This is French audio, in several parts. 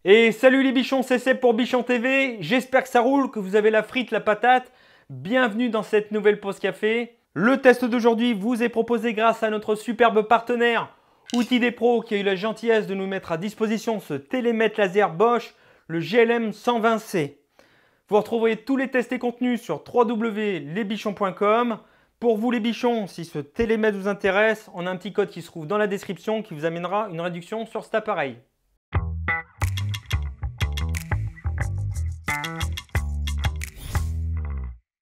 Et salut les bichons, c'est Seb pour Bichon TV. J'espère que ça roule, que vous avez la frite, la patate. Bienvenue dans cette nouvelle pause café. Le test d'aujourd'hui vous est proposé grâce à notre superbe partenaire Outils des Pros qui a eu la gentillesse de nous mettre à disposition ce télémètre laser Bosch, le GLM 120C. Vous retrouverez tous les tests et contenus sur www.lesbichons.com. Pour vous les bichons, si ce télémètre vous intéresse, on a un petit code qui se trouve dans la description qui vous amènera une réduction sur cet appareil.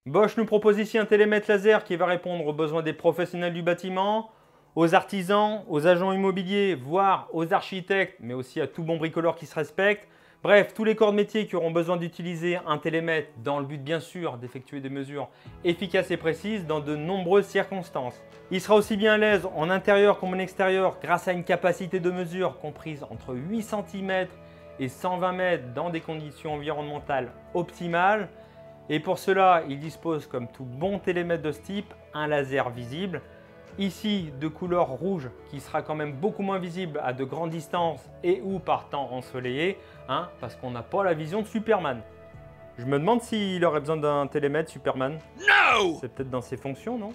Bosch nous propose ici un télémètre laser qui va répondre aux besoins des professionnels du bâtiment, aux artisans, aux agents immobiliers, voire aux architectes, mais aussi à tout bon bricoleur qui se respecte. Bref, tous les corps de métier qui auront besoin d'utiliser un télémètre dans le but bien sûr d'effectuer des mesures efficaces et précises dans de nombreuses circonstances. Il sera aussi bien à l'aise en intérieur comme en extérieur grâce à une capacité de mesure comprise entre 8 cm et 120 mètres dans des conditions environnementales optimales. Et pour cela, il dispose comme tout bon télémètre de ce type, un laser visible. Ici, de couleur rouge qui sera quand même beaucoup moins visible à de grandes distances et ou par temps ensoleillé, parce qu'on n'a pas la vision de Superman. Je me demande s'il aurait besoin d'un télémètre Superman. No! C'est peut-être dans ses fonctions, non?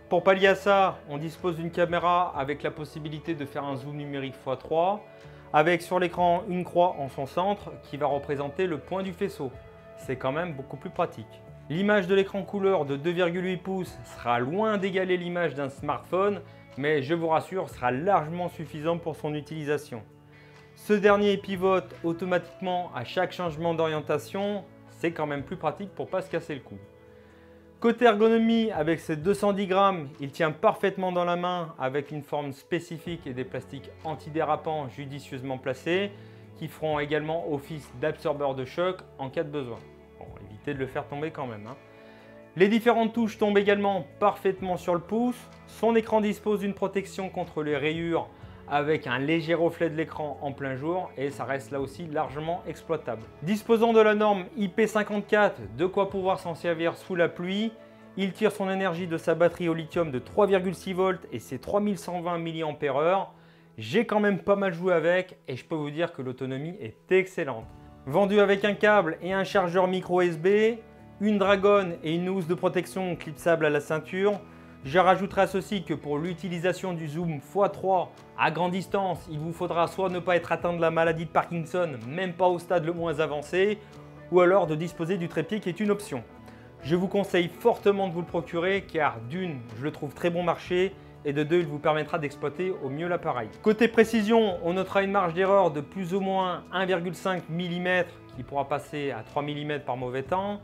Pour pallier à ça, on dispose d'une caméra avec la possibilité de faire un zoom numérique x3, avec sur l'écran une croix en son centre qui va représenter le point du faisceau. C'est quand même beaucoup plus pratique. L'image de l'écran couleur de 2,8 pouces sera loin d'égaler l'image d'un smartphone, mais je vous rassure, sera largement suffisant pour son utilisation. Ce dernier pivote automatiquement à chaque changement d'orientation, c'est quand même plus pratique pour ne pas se casser le cou. Côté ergonomie, avec ses 210 grammes, il tient parfaitement dans la main avec une forme spécifique et des plastiques antidérapants judicieusement placés qui feront également office d'absorbeur de choc en cas de besoin. Bon, évitez de le faire tomber quand même. Les différentes touches tombent également parfaitement sur le pouce. Son écran dispose d'une protection contre les rayures avec un léger reflet de l'écran en plein jour et ça reste là aussi largement exploitable. Disposant de la norme IP54, de quoi pouvoir s'en servir sous la pluie. Il tire son énergie de sa batterie au lithium de 3,6 volts et ses 3120 mAh. J'ai quand même pas mal joué avec et je peux vous dire que l'autonomie est excellente. Vendu avec un câble et un chargeur micro USB, une dragonne et une housse de protection clipsable à la ceinture. Je rajouterai à ceci que pour l'utilisation du zoom x3 à grande distance, il vous faudra soit ne pas être atteint de la maladie de Parkinson, même pas au stade le moins avancé, ou alors de disposer du trépied qui est une option. Je vous conseille fortement de vous le procurer car d'une, je le trouve très bon marché, et de deux, il vous permettra d'exploiter au mieux l'appareil. Côté précision, on notera une marge d'erreur de plus ou moins 1,5 mm qui pourra passer à 3 mm par mauvais temps.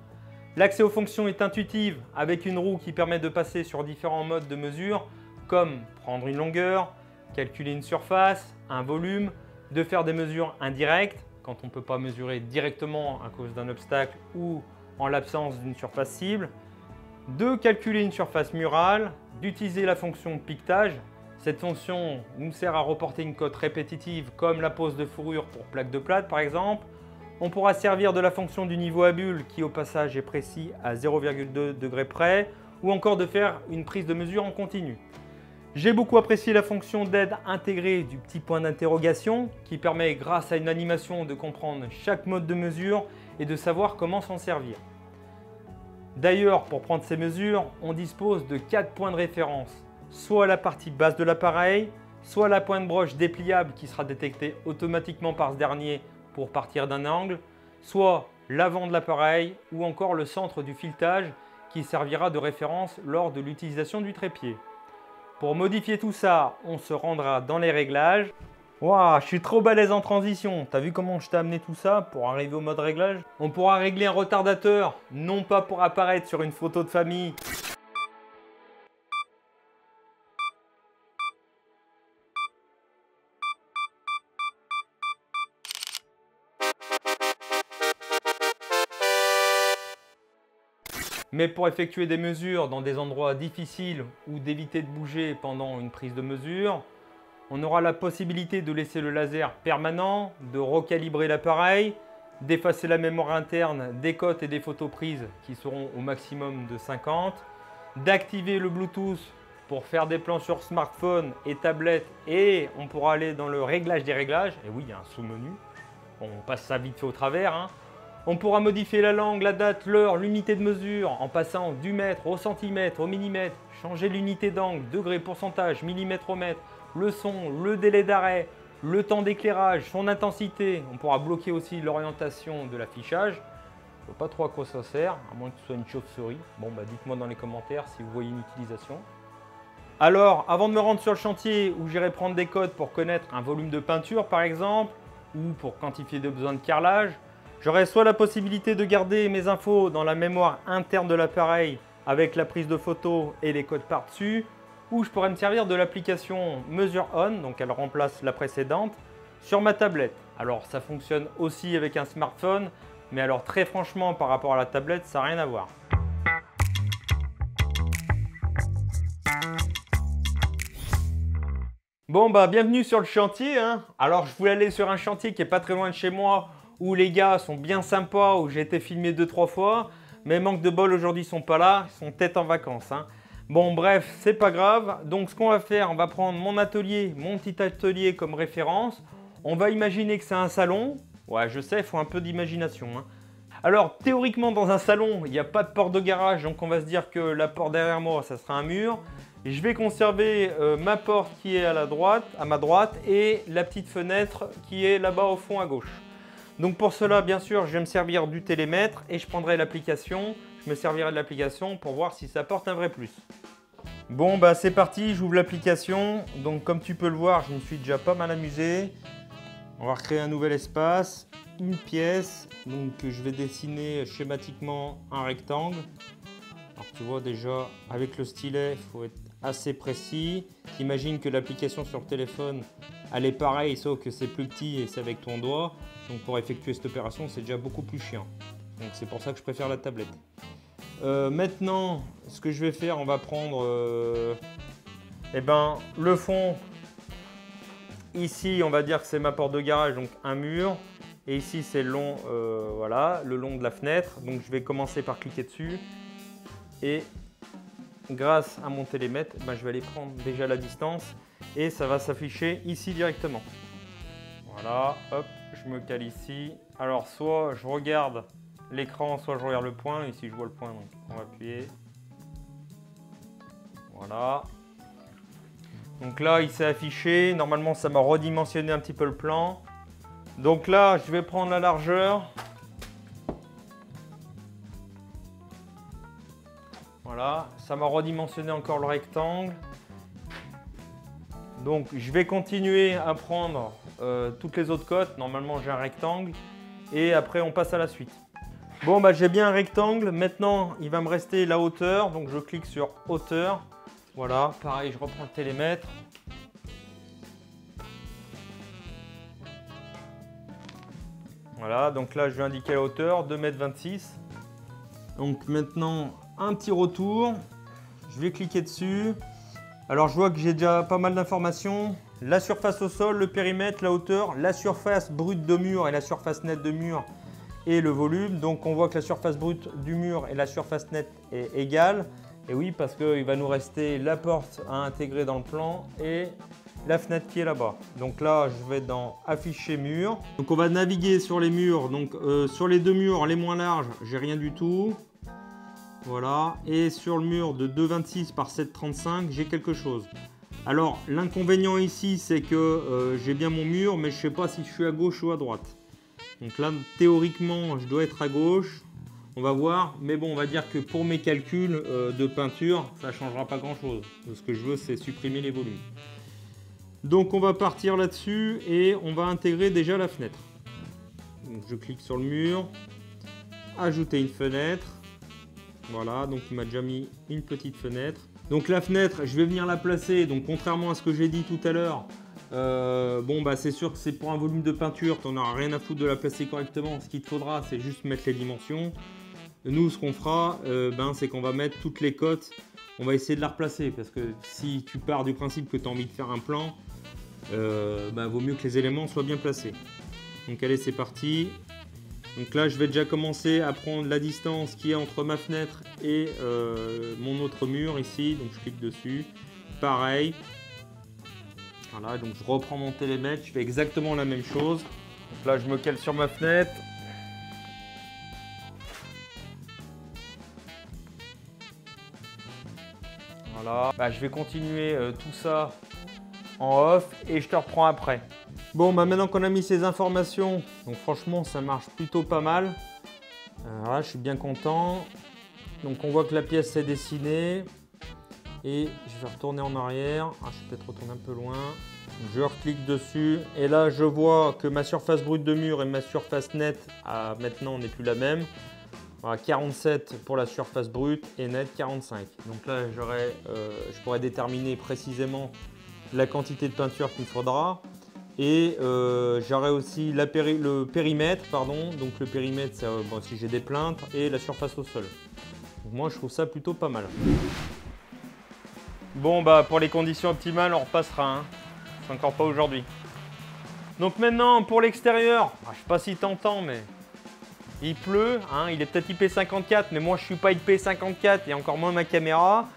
L'accès aux fonctions est intuitif avec une roue qui permet de passer sur différents modes de mesure comme prendre une longueur, calculer une surface, un volume, de faire des mesures indirectes quand on ne peut pas mesurer directement à cause d'un obstacle ou en l'absence d'une surface cible, de calculer une surface murale, d'utiliser la fonction piquetage. Cette fonction nous sert à reporter une cote répétitive comme la pose de fourrure pour plaque de plâtre par exemple. On pourra servir de la fonction du niveau à bulle qui au passage est précis à 0,2 degrés près ou encore de faire une prise de mesure en continu. J'ai beaucoup apprécié la fonction d'aide intégrée du petit point d'interrogation qui permet grâce à une animation de comprendre chaque mode de mesure et de savoir comment s'en servir. D'ailleurs, pour prendre ces mesures, on dispose de 4 points de référence, soit la partie basse de l'appareil, soit la pointe broche dépliable qui sera détectée automatiquement par ce dernier pour partir d'un angle, soit l'avant de l'appareil ou encore le centre du filetage qui servira de référence lors de l'utilisation du trépied. Pour modifier tout ça, on se rendra dans les réglages. Waouh, je suis trop balèze en transition. T'as vu comment je t'ai amené tout ça pour arriver au mode réglage? On pourra régler un retardateur, non pas pour apparaître sur une photo de famille, mais pour effectuer des mesures dans des endroits difficiles ou d'éviter de bouger pendant une prise de mesure. On aura la possibilité de laisser le laser permanent, de recalibrer l'appareil, d'effacer la mémoire interne des cotes et des photos prises qui seront au maximum de 50, d'activer le Bluetooth pour faire des plans sur smartphone et tablette et on pourra aller dans le réglage des réglages. Et oui, il y a un sous-menu. Bon, on passe ça vite fait au travers, hein. On pourra modifier la langue, la date, l'heure, l'unité de mesure en passant du mètre au centimètre, au millimètre, changer l'unité d'angle, degré, pourcentage, millimètre au mètre, le son, le délai d'arrêt, le temps d'éclairage, son intensité. On pourra bloquer aussi l'orientation de l'affichage. Je ne vois pas trop à quoi ça sert, à moins que ce soit une chauve-souris. Bon, bah dites-moi dans les commentaires si vous voyez une utilisation. Alors, avant de me rendre sur le chantier où j'irai prendre des codes pour connaître un volume de peinture par exemple, ou pour quantifier des besoins de carrelage, j'aurai soit la possibilité de garder mes infos dans la mémoire interne de l'appareil avec la prise de photo et les codes par-dessus, ou je pourrais me servir de l'application Measure On, donc elle remplace la précédente, sur ma tablette. Alors ça fonctionne aussi avec un smartphone, mais alors très franchement par rapport à la tablette, ça n'a rien à voir. Bon bah bienvenue sur le chantier, hein. Alors je voulais aller sur un chantier qui est pas très loin de chez moi, où les gars sont bien sympas, où j'ai été filmé 2-3 fois, mais manque de bol aujourd'hui ils sont pas là, ils sont peut-être en vacances, hein. Bon bref, c'est pas grave. Donc ce qu'on va faire, on va prendre mon atelier, mon petit atelier comme référence. On va imaginer que c'est un salon. Ouais je sais, il faut un peu d'imagination, hein. Alors théoriquement dans un salon, il n'y a pas de porte de garage, donc on va se dire que la porte derrière moi, ça sera un mur. Et je vais conserver ma porte qui est à ma droite et la petite fenêtre qui est là-bas au fond à gauche. Donc pour cela, bien sûr, je vais me servir du télémètre et je prendrai l'application. Je me servirai de l'application pour voir si ça apporte un vrai plus. Bon, bah c'est parti, j'ouvre l'application. Donc comme tu peux le voir, je me suis déjà pas mal amusé. On va recréer un nouvel espace, une pièce. Donc je vais dessiner schématiquement un rectangle. Alors tu vois déjà, avec le stylet, il faut être assez précis. T'imagines que l'application sur le téléphone, elle est pareille, sauf que c'est plus petit et c'est avec ton doigt. Donc pour effectuer cette opération, c'est déjà beaucoup plus chiant. Donc c'est pour ça que je préfère la tablette. Maintenant, ce que je vais faire, on va prendre le fond. Ici, on va dire que c'est ma porte de garage, donc un mur. Et ici, c'est le long, voilà, le long de la fenêtre. Donc je vais commencer par cliquer dessus. Et grâce à mon télémètre, je vais aller prendre déjà la distance et ça va s'afficher ici directement. Voilà, hop, je me cale ici. Alors soit je regarde l'écran, soit je regarde le point. Ici je vois le point, donc on va appuyer. Voilà. Donc là il s'est affiché. Normalement ça m'a redimensionné un petit peu le plan. Donc là je vais prendre la largeur. Voilà, ça m'a redimensionné encore le rectangle. Donc je vais continuer à prendre toutes les autres cotes. Normalement j'ai un rectangle et après on passe à la suite. Bon j'ai bien un rectangle. Maintenant il va me rester la hauteur. Donc je clique sur hauteur. Voilà, pareil je reprends le télémètre. Voilà, donc là je vais indiquer la hauteur, 2,26 m. Donc maintenant un petit retour, je vais cliquer dessus. Alors je vois que j'ai déjà pas mal d'informations. La surface au sol, le périmètre, la hauteur, la surface brute de mur et la surface nette de mur et le volume. Donc on voit que la surface brute du mur et la surface nette est égale. Et oui, parce qu'il va nous rester la porte à intégrer dans le plan et la fenêtre qui est là-bas. Donc là, je vais dans afficher mur. Donc on va naviguer sur les murs. Donc sur les deux murs les moins larges, j'ai rien du tout. Voilà, et sur le mur de 2,26 par 7,35, j'ai quelque chose. Alors, l'inconvénient ici, c'est que j'ai bien mon mur, mais je ne sais pas si je suis à gauche ou à droite. Donc là, théoriquement, je dois être à gauche. On va voir, mais bon, on va dire que pour mes calculs de peinture, ça ne changera pas grand-chose. Ce que je veux, c'est supprimer les volumes. Donc, on va partir là-dessus et on va intégrer déjà la fenêtre. Donc, je clique sur le mur, ajouter une fenêtre. Voilà, donc il m'a déjà mis une petite fenêtre. Donc la fenêtre, je vais venir la placer. Donc contrairement à ce que j'ai dit tout à l'heure, c'est sûr que c'est pour un volume de peinture, tu n'en auras rien à foutre de la placer correctement. Ce qu'il te faudra, c'est juste mettre les dimensions. Nous, ce qu'on fera, c'est qu'on va mettre toutes les cotes. On va essayer de la replacer parce que si tu pars du principe que tu as envie de faire un plan, vaut mieux que les éléments soient bien placés. Donc allez, c'est parti. Donc là, je vais déjà commencer à prendre la distance qui est entre ma fenêtre et mon autre mur ici. Donc je clique dessus. Pareil. Voilà, donc je reprends mon télémètre. Je fais exactement la même chose. Donc là, je me cale sur ma fenêtre. Voilà. Bah, je vais continuer tout ça en off et je te reprends après. Bon, bah maintenant qu'on a mis ces informations, donc franchement, ça marche plutôt pas mal. Voilà, je suis bien content. Donc on voit que la pièce s'est dessinée. Et je vais retourner en arrière. Ah, je vais peut-être retourner un peu loin. Je reclique dessus. Et là, je vois que ma surface brute de mur et ma surface nette, maintenant, n'est plus la même. Voilà, 47 pour la surface brute et nette 45. Donc là, je pourrais déterminer précisément la quantité de peinture qu'il me faudra. Et j'aurai aussi le périmètre, pardon. Donc le périmètre, c'est bon, si j'ai des plinthes, et la surface au sol. Donc moi, je trouve ça plutôt pas mal. Bon, bah pour les conditions optimales, on repassera. Hein. C'est encore pas aujourd'hui. Donc maintenant, pour l'extérieur, je sais pas si t'entends, mais il pleut. Hein. Il est peut-être IP54, mais moi, je suis pas IP54 et encore moins ma caméra.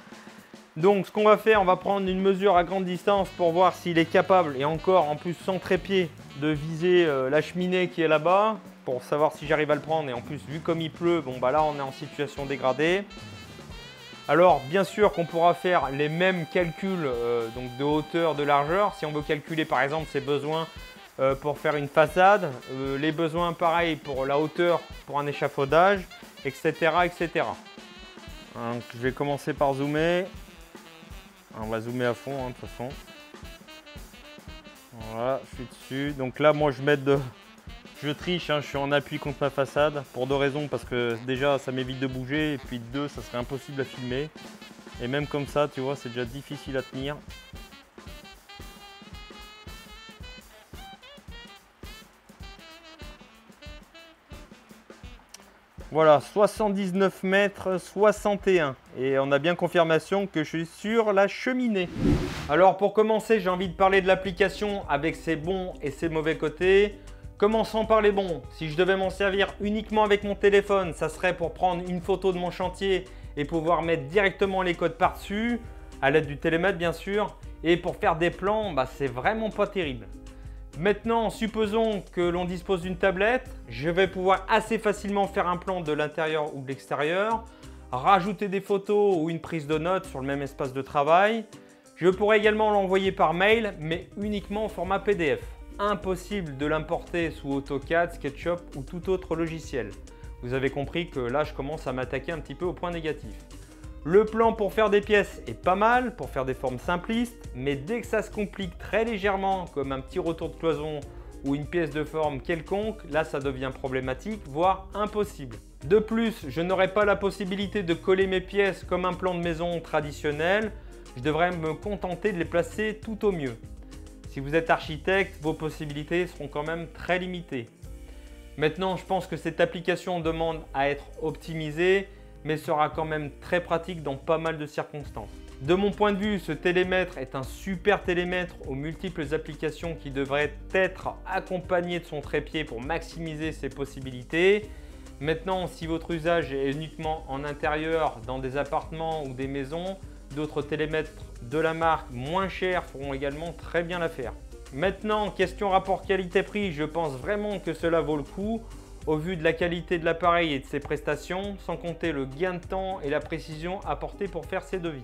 Donc ce qu'on va faire, on va prendre une mesure à grande distance pour voir s'il est capable, et encore en plus sans trépied, de viser la cheminée qui est là-bas, pour savoir si j'arrive à le prendre. Et en plus, vu comme il pleut, bon bah là on est en situation dégradée. Alors bien sûr qu'on pourra faire les mêmes calculs donc de hauteur, de largeur, si on veut calculer par exemple ses besoins pour faire une façade, les besoins pareil pour la hauteur pour un échafaudage, etc. etc. Donc, je vais commencer par zoomer. On va zoomer à fond, hein, de toute façon. Voilà, je suis dessus. Donc là, moi, je triche, hein, je suis en appui contre ma façade pour deux raisons. Parce que déjà, ça m'évite de bouger. Et puis deux, ça serait impossible à filmer. Et même comme ça, tu vois, c'est déjà difficile à tenir. Voilà, 79 mètres 61 et on a bien confirmation que je suis sur la cheminée. Alors pour commencer, j'ai envie de parler de l'application avec ses bons et ses mauvais côtés. Commençons par les bons. Si je devais m'en servir uniquement avec mon téléphone, ça serait pour prendre une photo de mon chantier et pouvoir mettre directement les codes par-dessus, à l'aide du télémètre bien sûr. Et pour faire des plans, bah, c'est vraiment pas terrible. Maintenant, supposons que l'on dispose d'une tablette, je vais pouvoir assez facilement faire un plan de l'intérieur ou de l'extérieur, rajouter des photos ou une prise de notes sur le même espace de travail. Je pourrais également l'envoyer par mail, mais uniquement au format PDF. Impossible de l'importer sous AutoCAD, SketchUp ou tout autre logiciel. Vous avez compris que là, je commence à m'attaquer un petit peu au point négatif. Le plan pour faire des pièces est pas mal, pour faire des formes simplistes, mais dès que ça se complique très légèrement, comme un petit retour de cloison ou une pièce de forme quelconque, là ça devient problématique, voire impossible. De plus, je n'aurai pas la possibilité de coller mes pièces comme un plan de maison traditionnel, je devrais me contenter de les placer tout au mieux. Si vous êtes architecte, vos possibilités seront quand même très limitées. Maintenant, je pense que cette application demande à être optimisée, mais sera quand même très pratique dans pas mal de circonstances. De mon point de vue, ce télémètre est un super télémètre aux multiples applications qui devraient être accompagnées de son trépied pour maximiser ses possibilités. Maintenant, si votre usage est uniquement en intérieur, dans des appartements ou des maisons, d'autres télémètres de la marque moins chers feront également très bien l'affaire. Maintenant, question rapport qualité-prix, je pense vraiment que cela vaut le coup au vu de la qualité de l'appareil et de ses prestations, sans compter le gain de temps et la précision apportée pour faire ces devis.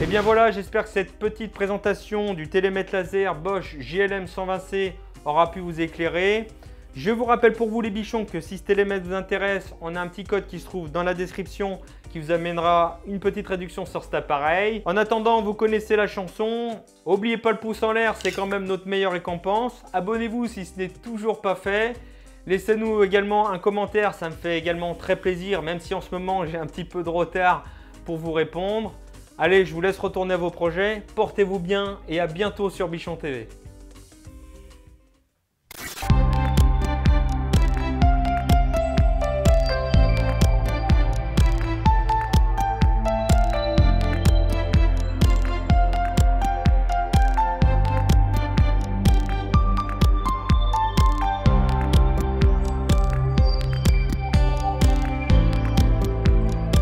Et bien voilà, j'espère que cette petite présentation du télémètre laser Bosch JLM 120C aura pu vous éclairer. Je vous rappelle pour vous les bichons que si ce télémètre vous intéresse, on a un petit code qui se trouve dans la description qui vous amènera une petite réduction sur cet appareil. En attendant, vous connaissez la chanson. N'oubliez pas le pouce en l'air, c'est quand même notre meilleure récompense. Abonnez-vous si ce n'est toujours pas fait. Laissez-nous également un commentaire, ça me fait également très plaisir, même si en ce moment j'ai un petit peu de retard pour vous répondre. Allez, je vous laisse retourner à vos projets, portez-vous bien et à bientôt sur Bichon TV.